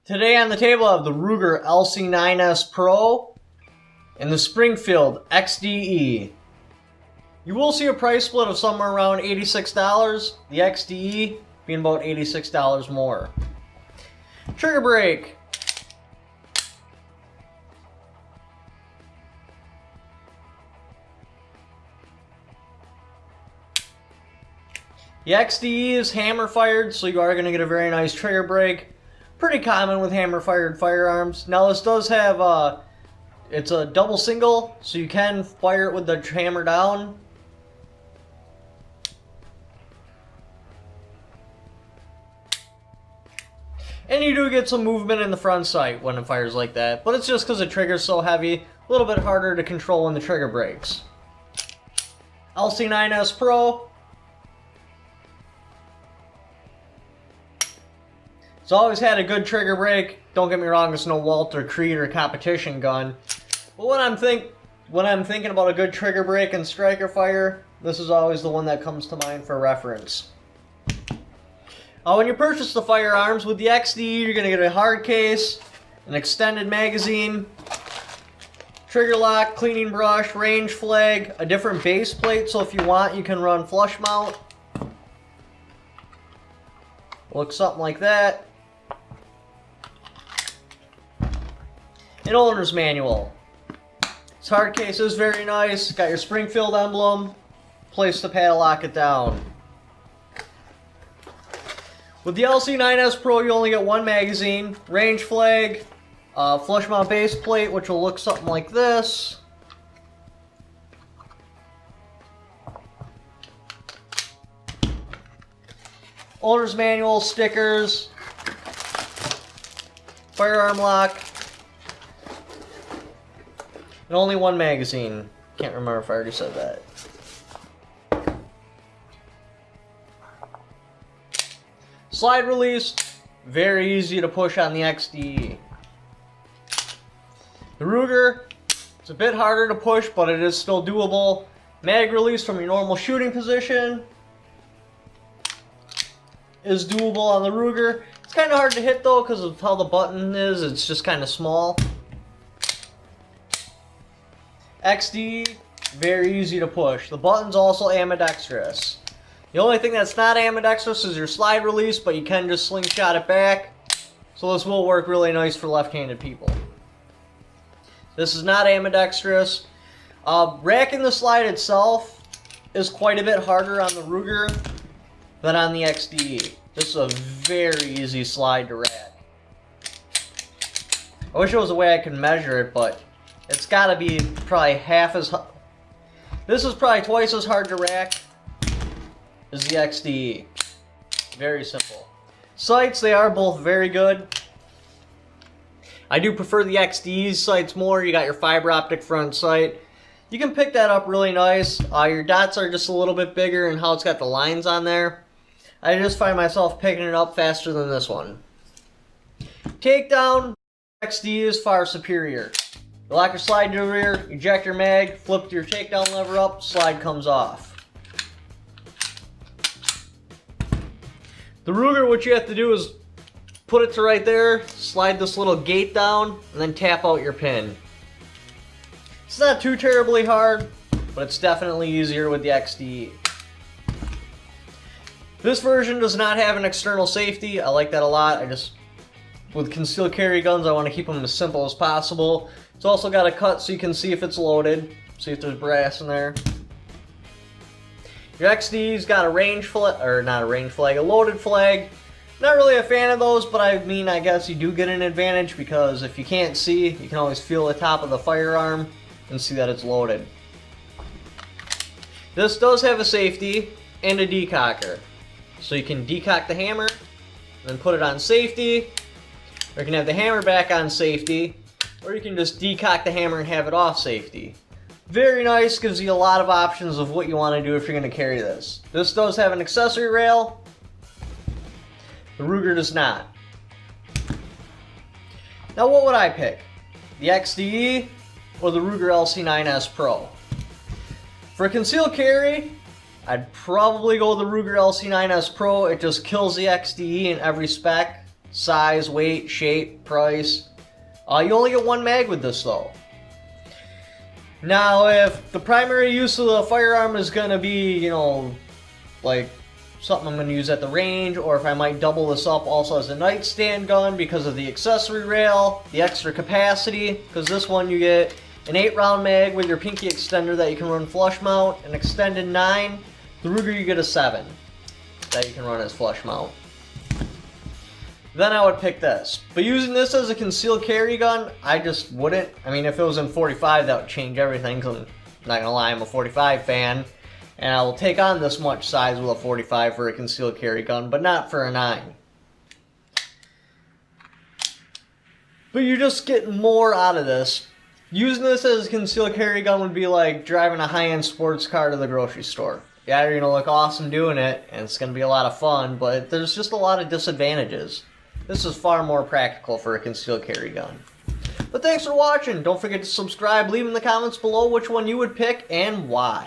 Today on the table I have the Ruger LC9s PRO and the Springfield XDE. You will see a price split of somewhere around $86, the XDE being about $86 more. Trigger brake. The XDE is hammer fired, so you are going to get a very nice trigger brake. Pretty common with hammer fired firearms. Now this does have it's a double single, so you can fire it with the hammer down. And you do get some movement in the front sight when it fires like that, but it's just because the trigger's so heavy, a little bit harder to control when the trigger breaks. LC9s PRO. It's always had a good trigger brake. Don't get me wrong, it's no Walter Creed or competition gun. But when I'm thinking about a good trigger brake and striker fire, this is always the one that comes to mind for reference. When you purchase the firearms with the XDE, you're going to get a hard case, an extended magazine, trigger lock, cleaning brush, range flag, a different base plate, so if you want you can run flush mount. Looks something like that. An owner's manual. This hard case is very nice. Got your Springfield emblem. Place to padlock it down. With the LC9s PRO, you only get one magazine, range flag, flush mount base plate, which will look something like this. Owner's manual, stickers, firearm lock, and only one magazine. Can't remember if I already said that. Slide release, very easy to push on the XDE. The Ruger, it's a bit harder to push, but it is still doable. Mag release from your normal shooting position is doable on the Ruger. It's kind of hard to hit though because of how the button is. It's just kind of small. XDE, very easy to push. The button's also ambidextrous. The only thing that's not ambidextrous is your slide release, but you can just slingshot it back. So this will work really nice for left-handed people. This is not ambidextrous. Racking the slide itself is quite a bit harder on the Ruger than on the XDE. This is a very easy slide to rack. I wish there was a way I could measure it, but it's got to be probably half as hard. This is probably twice as hard to rack as the XDE. Very simple. Sights, they are both very good. I do prefer the XDE's sights more. You got your fiber optic front sight. You can pick that up really nice. Your dots are just a little bit bigger and how it's got the lines on there. I just find myself picking it up faster than this one. Takedown, XDE is far superior. You lock your slide to the rear, eject your mag, flip your takedown lever up, slide comes off. The Ruger, what you have to do is put it to right there, slide this little gate down, and then tap out your pin. It's not too terribly hard, but it's definitely easier with the XDE. This version does not have an external safety. I like that a lot. With concealed carry guns, I want to keep them as simple as possible. It's also got a cut so you can see if it's loaded, see if there's brass in there. Your XDE's got a range flag, or not a range flag, a loaded flag. Not really a fan of those, but I mean, I guess you do get an advantage because if you can't see, you can always feel the top of the firearm and see that it's loaded. This does have a safety and a decocker. So you can decock the hammer, and then put it on safety, or you can have the hammer back on safety, or you can just decock the hammer and have it off safety. Very nice, gives you a lot of options of what you want to do if you're going to carry this. This does have an accessory rail. The Ruger does not. Now what would I pick? The XDE or the Ruger LC9s PRO? For concealed carry, I'd probably go with the Ruger LC9s PRO. It just kills the XDE in every spec. size, weight, shape, price. You only get one mag with this though. Now, if the primary use of the firearm is going to be, you know, like something I'm going to use at the range, or if I might double this up also as a nightstand gun because of the accessory rail, the extra capacity, because this one you get an 8-round mag with your pinky extender that you can run flush mount, an extended 9, the Ruger you get a 7 that you can run as flush mount. Then I would pick this. But using this as a concealed carry gun, I just wouldn't. I mean, if it was in 45, that would change everything, because I'm not going to lie, I'm a 45 fan. And I will take on this much size with a 45 for a concealed carry gun, but not for a 9. But you're just getting more out of this. Using this as a concealed carry gun would be like driving a high-end sports car to the grocery store. Yeah, you're going to look awesome doing it, and it's going to be a lot of fun, but there's just a lot of disadvantages. This is far more practical for a concealed carry gun. But thanks for watching. Don't forget to subscribe. Leave in the comments below which one you would pick and why.